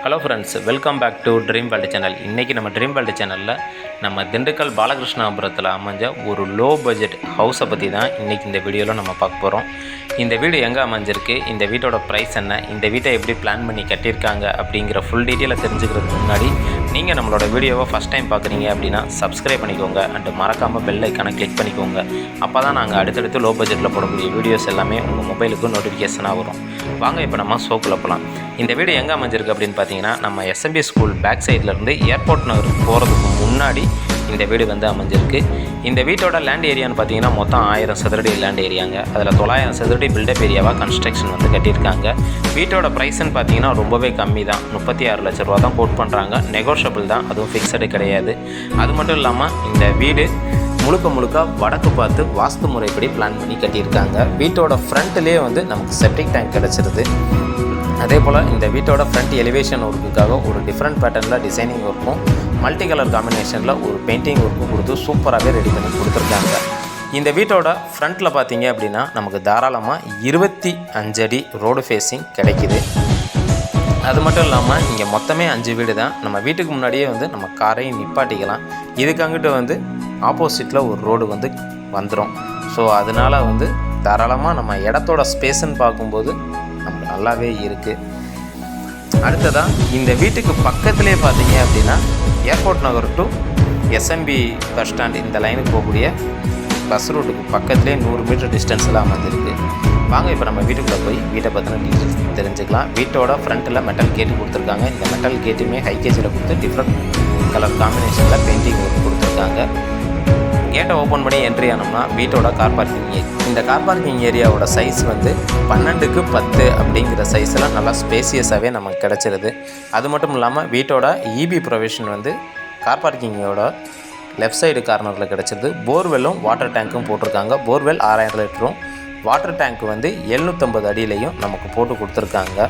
Hello friends, welcome back to dream world channel. இன்றைக்கி நம்ம dream world சேனலில் நம்ம திண்டுக்கல் பாலகிருஷ்ணாபுரத்தில் அமைஞ்ச ஒரு லோ பட்ஜெட் ஹவுஸை பற்றி தான் இன்றைக்கி இந்த வீடியோவில் நம்ம பார்க்க போகிறோம். இந்த வீடு எங்கே அமைஞ்சிருக்கு, இந்த வீட்டோட ப்ரைஸ் என்ன, இந்த வீட்டை எப்படி பிளான் பண்ணி கட்டியிருக்காங்க அப்படிங்கிற ஃபுல் டீட்டெயிலை தெரிஞ்சுக்கிறதுக்கு முன்னாடி நீங்கள் நம்மளோட வீடியோவை ஃபஸ்ட் டைம் பார்க்குறீங்க அப்படின்னா சப்ஸ்கிரைப் பண்ணிக்கோங்க அண்டு மறக்காமல் பெல் ஐக்கானை கிளிக் பண்ணிக்கோங்க. அப்போ தான் நாங்கள் அடுத்தடுத்து லோ பட்ஜெட்டில் போடக்கூடிய வீடியோஸ் எல்லாமே உங்கள் மொபைலுக்கு நோட்டிஃபிகேஷனாக வரும். வாங்க இப்போ நம்ம ஷோக்குள்ளே போகலாம். இந்த வீடு எங்கே அமைஞ்சிருக்கு அப்படின்னு பார்த்தீங்கன்னா, நம்ம எஸ்எம்பி ஸ்கூல் பேக் சைட்லேருந்து ஏர்போர்ட் நகருக்கு போகிறதுக்கு முன்னாடி இந்த வீடு வந்து அமைஞ்சிருக்கு. இந்த வீட்டோட லேண்ட் ஏரியான்னு பார்த்தீங்கன்னா மொத்தம் 1000 சதுரடி லேண்ட் ஏரியாங்க. அதில் 900 சதுரடி பில்டப் ஏரியாவாக கன்ஸ்ட்ரக்ஷன் வந்து கட்டியிருக்காங்க. வீட்டோட ப்ரைஸ்ன்னு பார்த்தீங்கன்னா ரொம்பவே கம்மி தான், 36 லட்ச ரூபா தான் கோட் பண்ணுறாங்க. நெகோஷியபிள் தான், அதுவும் ஃபிக்ஸடு கிடையாது. அது மட்டும் இல்லாமல் இந்த வீடு முழுக்க வடக்கு பார்த்து வாஸ்து முறைப்படி பிளான் பண்ணி கட்டியிருக்காங்க. வீட்டோட ஃப்ரண்ட்லேயே வந்து நமக்கு செப்டிக் டேங்க் கிடச்சிருது. அதே போல் இந்த வீட்டோட ஃப்ரண்ட் எலிவேஷன் ஒர்க்குக்காக ஒரு டிஃப்ரெண்ட் பேட்டர்னில் டிசைனிங் ஒர்க்கும் மல்டி கலர் காம்பினேஷனில் ஒரு பெயிண்டிங் ஒர்க்கும் கொடுத்து சூப்பராகவே ரெடி பண்ணி கொடுத்துருக்காங்க. இந்த வீட்டோட ஃப்ரண்ட்டில் பார்த்தீங்க அப்படின்னா நமக்கு தாராளமாக 25 அடி ரோடு ஃபேஸிங் கிடைக்கிது. அது மட்டும் இல்லாமல் இங்கே மொத்தமே 5 வீடு தான். நம்ம வீட்டுக்கு முன்னாடியே வந்து நம்ம காரையும் நிப்பாட்டிக்கலாம். இதுக்கு அங்கிட்டு வந்து ஆப்போசிட்டில் ஒரு ரோடு வந்து வந்துடும். ஸோ அதனால் வந்து தாராளமாக நம்ம இடத்தோட ஸ்பேஸுன்னு பார்க்கும்போது நமக்கு நல்லாவே இருக்குது. அடுத்ததாக இந்த வீட்டுக்கு பக்கத்துலேயே பார்த்தீங்க அப்படின்னா airport Nagar to SMP bus stand இந்த லைனுக்கு போகக்கூடிய பஸ் ரூட்டுக்கு பக்கத்துலேயே 100 மீட்டர் டிஸ்டன்ஸில் அமைஞ்சிருக்கு. வாங்க இப்போ நம்ம வீட்டுக்குள்ளே போய் வீட்டை பற்றின டீட்டெயில்ஸ் தெரிஞ்சுக்கலாம். வீட்டோட ஃப்ரண்ட்டில் மெட்டல் கேட்டு கொடுத்துருக்காங்க. இந்த மெட்டல் கேட்டுமே ஹை கேஜில் கொடுத்து டிஃப்ரெண்ட் கலர் காம்பினேஷனில் பெயிண்டிங் ஒர்க் கொடுத்துருக்காங்க. கேட்டை ஓப்பன் பண்ணி என்ட்ரி ஆனோம்னா வீட்டோட கார் பார்க்கிங் ஏரியா. இந்த கார் பார்க்கிங் ஏரியாவோட சைஸ் வந்து 12x10 அப்படிங்கிற சைஸில் நல்லா ஸ்பேசியஸாகவே நமக்கு கிடச்சிருது. அது மட்டும் இல்லாமல் வீட்டோட இபி ப்ரொவிஷன் வந்து கார் பார்க்கிங்கோட லெஃப்ட் சைடு கார்னரில் கிடச்சிருது. போர்வெல்லும் வாட்டர் டேங்க்கும் போட்டிருக்காங்க. போர்வெல் 6000 லிட்டரும், வாட்டர் டேங்க் வந்து 750 அடியிலையும் நமக்கு போட்டு கொடுத்துருக்காங்க.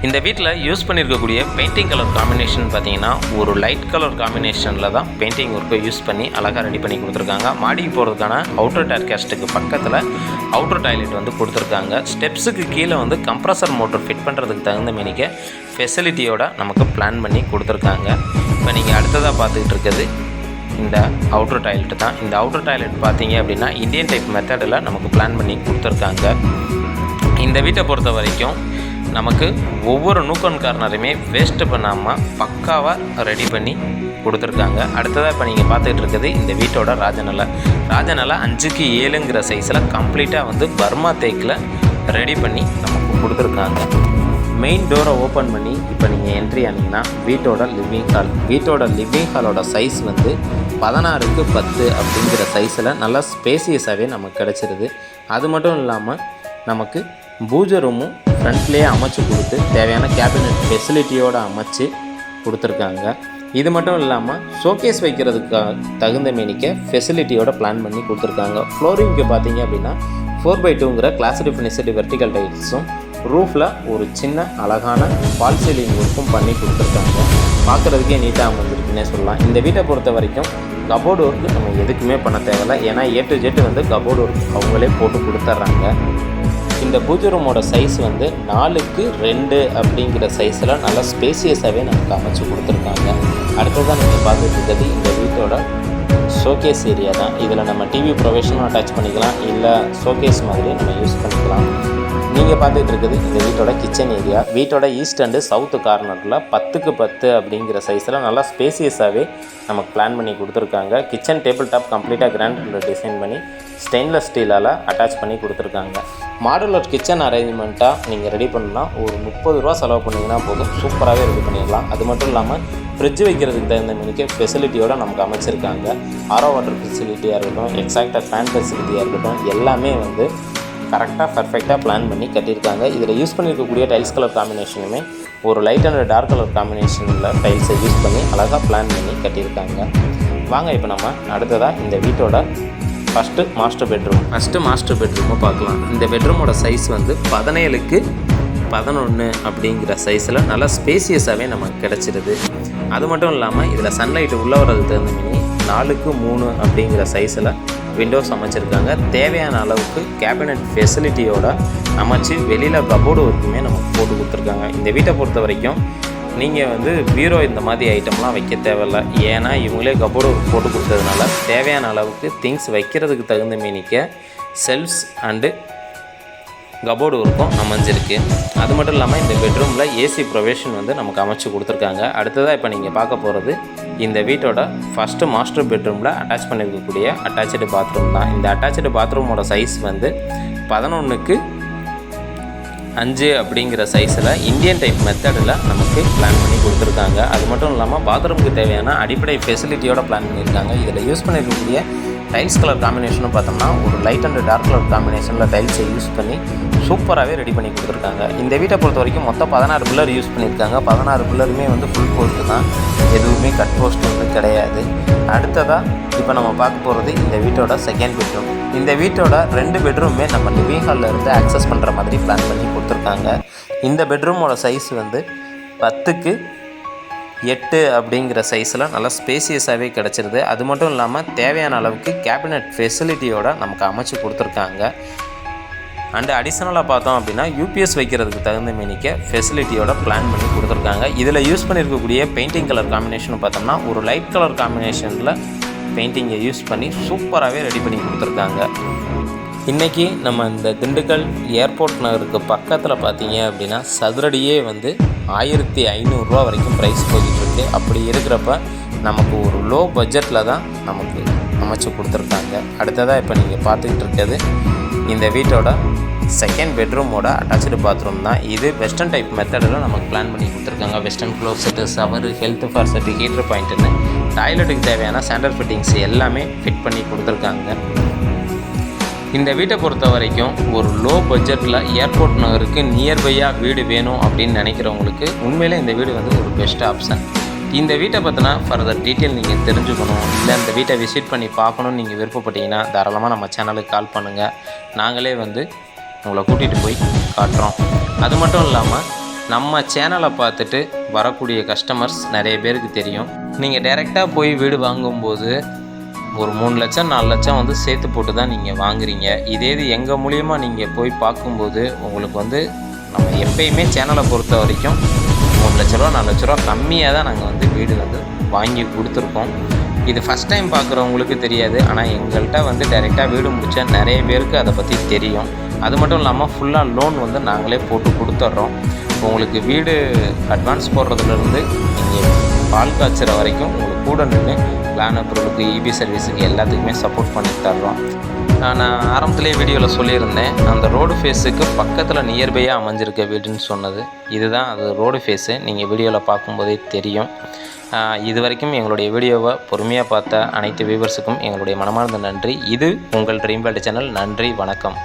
இந்த வீட்டில் யூஸ் பண்ணியிருக்கக்கூடிய பெயிண்டிங் கலர் காம்பினேஷன் பார்த்தீங்கன்னா ஒரு லைட் கலர் காம்பினேஷனில் தான் பெயிண்டிங் ஒர்க்கை யூஸ் பண்ணி அழகாக ரெடி பண்ணி கொடுத்துருக்காங்க. மாடிக்கு போகிறதுக்கான அவுட்டர் டேர்காஸ்ட்டுக்கு பக்கத்தில் அவுட்டர் டாய்லெட் வந்து கொடுத்துருக்காங்க. ஸ்டெப்ஸுக்கு கீழே வந்து கம்ப்ரஸர் மோட்டர் ஃபிட் பண்ணுறதுக்கு தகுந்த மேனிக்க ஃபெசிலிட்டியோட நமக்கு பிளான் பண்ணி கொடுத்துருக்காங்க. இப்போ நீங்கள் அடுத்ததாக பார்த்துக்கிட்டு இருக்கிறது இந்த அவுட்டர் டாய்லெட் தான். இந்த அவுட்டர் டாய்லெட் பார்த்தீங்க அப்படின்னா இந்தியன் டைப் மெத்தடில் நமக்கு பிளான் பண்ணி கொடுத்துருக்காங்க. இந்த வீட்டை பொறுத்த வரைக்கும் நமக்கு ஒவ்வொரு நூக்கன் கார்னருமே வேஸ்ட்டு பண்ணாமல் பக்காவாக ரெடி பண்ணி கொடுத்துருக்காங்க. அடுத்ததாக இப்போ நீங்கள் பார்த்துக்கிட்டு இருக்கிறது இந்த வீட்டோட ராஜநிலை 5x7ங்கிற சைஸில் கம்ப்ளீட்டாக வந்து பர்மா தேக்கில் ரெடி பண்ணி நமக்கு கொடுத்துருக்காங்க. மெயின் டோரை ஓப்பன் பண்ணி இப்போ நீங்கள் என்ட்ரி ஆனீங்கன்னா வீட்டோட லிவிங் ஹால். வீட்டோட லிவிங் ஹாலோட சைஸ் வந்து 16x10 அப்படிங்கிற சைஸில் நல்லா ஸ்பேசியஸாகவே நமக்கு கிடச்சிருது. அது மட்டும் இல்லாமல் நமக்கு பூஜை ரூமும் ஃப்ரண்ட்லேயே அமைச்சு கொடுத்து தேவையான கேபினட் ஃபெசிலிட்டியோடு அமைச்சு கொடுத்துருக்காங்க. இது மட்டும் இல்லாமல் ஷோகேஸ் வைக்கிறதுக்கு தகுந்த மேனிக்க ஃபெசிலிட்டியோட பிளான் பண்ணி கொடுத்துருக்காங்க. ஃப்ளோரிங்க்கு பார்த்தீங்க அப்படின்னா 4x2ங்கிற கிளாஸ் டிஃபினிஷடு வெர்டிக்கல் டைல்ஸும் ரூஃபில் ஒரு சின்ன அழகான ஃபால் சீலிங் ஒர்க்கும் பண்ணி கொடுத்துருக்காங்க. பார்க்குறதுக்கே நீட்டாக அமைஞ்சிருக்குன்னே சொல்லலாம். இந்த வீட்டை பொறுத்த வரைக்கும் கபோர்டு ஒர்க்கு நம்ம எதுக்குமே பண்ண தேவையில்லை. ஏன்னா A to Z வந்து கபோர்டு ஒர்க் அவங்களே போட்டு கொடுத்துட்றாங்க. இந்த பூஜை ரூமோட சைஸ் வந்து 4x2 அப்படிங்கிற சைஸில் நல்லா ஸ்பேசியஸாகவே நமக்கு அமைச்சு கொடுத்துருக்காங்க. அடுத்ததான் நீங்கள் பார்த்துட்டு இருக்கிறது இந்த வீட்டோட ஷோகேஸ் ஏரியா தான். இதில் நம்ம டிவி ப்ரொவிஷனும் அட்டாச் பண்ணிக்கலாம், இல்லை ஷோகேஸ் மாதிரி நம்ம யூஸ் பண்ணிக்கலாம். நீங்கள் பார்த்துட்டு இருக்குது இந்த வீட்டோட கிச்சன் ஏரியா. வீட்டோட ஈஸ்ட் அண்டு சவுத்து கார்னரில் 10x10 அப்படிங்கிற சைஸில் நல்லா ஸ்பேசியஸாகவே நமக்கு பிளான் பண்ணி கொடுத்துருக்காங்க. கிச்சன் டேபிள் டாப் கம்ப்ளீட்டாக கிராண்ட் டிசைன் பண்ணி ஸ்டெயின்லெஸ் ஸ்டீலால் அட்டாச் பண்ணி கொடுத்துருக்காங்க. மாடுலர் கிச்சன் அரேஞ்ச்மெண்ட்டாக நீங்கள் ரெடி பண்ணால் ஒரு 30 ரூபா செலவு பண்ணிங்கன்னா போதும், சூப்பராகவே ரெடி பண்ணிடலாம். அது மட்டும் இல்லாமல் ஃப்ரிட்ஜ் வைக்கிறதுக்கு தகுந்த மாரிக்கு ஃபெசிலிட்டியோடு நமக்கு அமைச்சிருக்காங்க. ஆரோ வாட்டர் ஃபெசிலிட்டியாக இருக்கட்டும், எக்ஸாக்டாக ஃபேன் ஃபெசிலிட்டியாக இருக்கட்டும், எல்லாமே வந்து கரெக்டாக பர்ஃபெக்டாக பிளான் பண்ணி கட்டியிருக்காங்க. இதில் யூஸ் பண்ணியிருக்கக்கூடிய டைல்ஸ் கலர் காம்பினேஷனுமே ஒரு லைட் அண்ட் டார்க் கலர் காம்பினேஷனில் டைல்ஸை யூஸ் பண்ணி அழகாக பிளான் பண்ணி கட்டியிருக்காங்க. வாங்க இப்போ நம்ம அடுத்ததாக இந்த வீட்டோட ஃபஸ்ட்டு மாஸ்டர் பெட்ரூமை பார்க்கலாம். இந்த பெட்ரூமோட சைஸ் வந்து 17x11 அப்படிங்கிற சைஸில் நல்லா ஸ்பேசியஸாகவே நமக்கு கிடச்சிருது. அது மட்டும் இல்லாமல் இதில் சன்லைட்டு உள்ளே வர்றதுக்கு தகுந்த மாரி 4x3 அப்படிங்கிற சைஸில் விண்டோஸ் அமைச்சிருக்காங்க. தேவையான அளவுக்கு கேபினட் ஃபெசிலிட்டியோட அமைச்சு வெளியில் கபோர்டு ஒர்க்குமே நமக்கு போட்டு கொடுத்துருக்காங்க. இந்த வீட்டை பொறுத்த வரைக்கும் நீங்கள் வந்து பீரோ இந்த மாதிரி ஐட்டம்லாம் வைக்க தேவையில்லை. ஏன்னா இவங்களே கபோர்டு போட்டு கொடுத்ததுனால தேவையான அளவுக்கு திங்ஸ் வைக்கிறதுக்கு தகுந்த மீனிக்க செல்ஃப்ஸ் அண்டு கபோர்டு ஒர்க்கும் அமைஞ்சிருக்கு. அது மட்டும் இல்லாமல் இந்த பெட்ரூமில் ஏசி ப்ரொவிஷன் வந்து நமக்கு அமைச்சு கொடுத்துருக்காங்க. அடுத்ததாக இப்போ நீங்கள் பார்க்க போகிறது இந்த வீட்டோட ஃபஸ்ட்டு மாஸ்டர் பெட்ரூமில் அட்டாச் பண்ணியிருக்கக்கூடிய அட்டாச்சு பாத்ரூம் தான். இந்த அட்டாச்சு பாத்ரூமோட சைஸ் வந்து 11:5 அப்படிங்கிற சைஸில் இந்தியன் டைப் மெத்தடில் நமக்கு பிளான் பண்ணி கொடுத்துருக்காங்க. அது மட்டும் இல்லாமல் பாத்ரூமுக்கு தேவையான அடிப்படை ஃபெசிலிட்டியோட பிளான் பண்ணியிருக்காங்க. இதில் யூஸ் பண்ணியிருக்கக்கூடிய டைல்ஸ் கலர் காம்பினேஷனும் பார்த்தோம்னா ஒரு லைட் அண்ட் டார்க் கலர் காம்பினேஷனில் டைல்ஸை யூஸ் பண்ணி சூப்பராகவே ரெடி பண்ணி கொடுத்துருக்காங்க. இந்த வீட்டை பொறுத்த வரைக்கும் மொத்தம் 16 பில்லர் யூஸ் பண்ணியிருக்காங்க. 16 பில்லருமே வந்து ஃபுல் போஸ்ட்டு தான், எதுவுமே கட் போஸ்ட் வந்து கிடையாது. அடுத்ததாக இப்போ நம்ம பார்க்க போகிறது இந்த வீட்டோட செகண்ட் பெட்ரூம். இந்த வீட்டோட 2 பெட்ரூமே நம்ம லிவிங் ஹாலில் இருந்து ஆக்சஸ் பண்ணுற மாதிரி பிளான் பண்ணி கொடுத்துருக்காங்க. இந்த பெட்ரூமோட சைஸ் வந்து 10:8 அப்படிங்கிற சைஸில் நல்லா ஸ்பேசியஸாகவே கிடச்சிருது. அது மட்டும் இல்லாமல் தேவையான அளவுக்கு கேபினட் ஃபெசிலிட்டியோட நமக்கு அமைச்சு கொடுத்துருக்காங்க. அண்டு அடிஷ்னலாக பார்த்தோம் அப்படின்னா யூபிஎஸ் வைக்கிறதுக்கு தகுந்த மீனிக்க ஃபெசிலிட்டியோட பிளான் பண்ணி கொடுத்துருக்காங்க. இதில் யூஸ் பண்ணியிருக்கக்கூடிய பெயிண்டிங் கலர் காம்பினேஷன் பார்த்தோம்னா ஒரு லைட் கலர் காம்பினேஷனில் பெயிண்டிங்கை யூஸ் பண்ணி சூப்பராகவே ரெடி பண்ணி கொடுத்துருக்காங்க. இன்றைக்கி நம்ம இந்த திண்டுக்கல் ஏர்போர்ட் நகருக்கு பக்கத்தில் பார்த்தீங்க அப்படின்னா சதுரடியே வந்து 1500 ரூபா வரைக்கும் ப்ரைஸ் போய்கிட்டுருக்கு. அப்படி இருக்கிறப்ப நமக்கு ஒரு லோ பட்ஜெட்டில் தான் நமக்கு அமைச்சு கொடுத்துருக்காங்க. அடுத்ததாக இப்போ நீங்கள் பார்த்துக்கிட்டு இருக்கிறது இந்த வீட்டோட செகண்ட் பெட்ரூமோட அட்டாச்சு பாத்ரூம் தான். இது வெஸ்டர்ன் டைப் மெத்தடில் நமக்கு பிளான் பண்ணி கொடுத்துருக்காங்க. Western closet, shower, health faucet, heater பாயிண்ட்டுன்னு டாய்லெட்டுக்கு தேவையான ஸ்டாண்டர்ட் ஃபிட்டிங்ஸ் எல்லாமே ஃபிட் பண்ணி கொடுத்துருக்காங்க. இந்த வீட்டை பொறுத்த வரைக்கும் ஒரு லோ பட்ஜெட்டில் ஏர்போர்ட் நகருக்கு நியர்பையாக வீடு வேணும் அப்படின்னு நினைக்கிறவங்களுக்கு உண்மையிலே இந்த வீடு வந்து ஒரு பெஸ்ட் ஆப்ஷன். இந்த வீட்டை பற்றினா ஃபர்தர் டீட்டெயில் நீங்கள் தெரிஞ்சுக்கணும், இல்லை இந்த வீட்டை விசிட் பண்ணி பார்க்கணுன்னு நீங்கள் விருப்பப்பட்டீங்கன்னா தாராளமாக நம்ம சேனலுக்கு கால் பண்ணுங்கள். நாங்களே வந்து உங்களை கூட்டிகிட்டு போய் காட்டுறோம். அது மட்டும் இல்லாமல் நம்ம சேனலை பார்த்துட்டு வரக்கூடிய கஸ்டமர்ஸ் நிறைய பேருக்கு தெரியும். நீங்கள் டைரெக்டாக போய் வீடு வாங்கும்போது ஒரு 3 லட்சம் 4 லட்சம் வந்து சேர்த்து போட்டு தான் நீங்கள் வாங்குறீங்க. இதே இது எங்கள் மூலியமாக நீங்கள் போய் பார்க்கும்போது உங்களுக்கு வந்து நம்ம எப்பயுமே சேனலை பொறுத்த வரைக்கும் 3 லட்ச ரூபா 4 லட்ச ரூபா கம்மியாக தான் நாங்கள் வந்து வீடு வந்து வாங்கி கொடுத்துருக்கோம். இது ஃபஸ்ட் டைம் பார்க்குறவங்களுக்கு தெரியாது, ஆனால் எங்கள்கிட்ட வந்து டைரெக்டாக வீடு முடித்தா நிறைய பேருக்கு அதை பற்றி தெரியும். அது மட்டும் இல்லாமல் ஃபுல்லாக லோன் வந்து நாங்களே போட்டு கொடுத்துட்றோம். உங்களுக்கு வீடு அட்வான்ஸ் போடுறதுலேருந்து நீங்கள் பால் காய்ச்சுற வரைக்கும் உங்களுக்கு கூட நின்று பிளான் அப்ரூவலுக்கு, இபி சர்வீஸுக்கு எல்லாத்துக்குமே சப்போர்ட் பண்ணி தர்றோம். நான் ஆரம்பத்துலேயே வீடியோவில் சொல்லியிருந்தேன், அந்த ரோடு ஃபேஸுக்கு பக்கத்தில் நியர்பையாக அமைஞ்சிருக்க வீடுன்னு சொன்னது இதுதான். அது ரோடு ஃபேஸு, நீங்கள் வீடியோவில் பார்க்கும்போதே தெரியும். இது வரைக்கும் எங்களுடைய வீடியோவை பொறுமையாக பார்த்த அனைத்து வியூவர்ஸுக்கும் எங்களுடைய மனமார்ந்த நன்றி. இது உங்கள் ட்ரீம் வேர்ல்டு சேனல். நன்றி, வணக்கம்.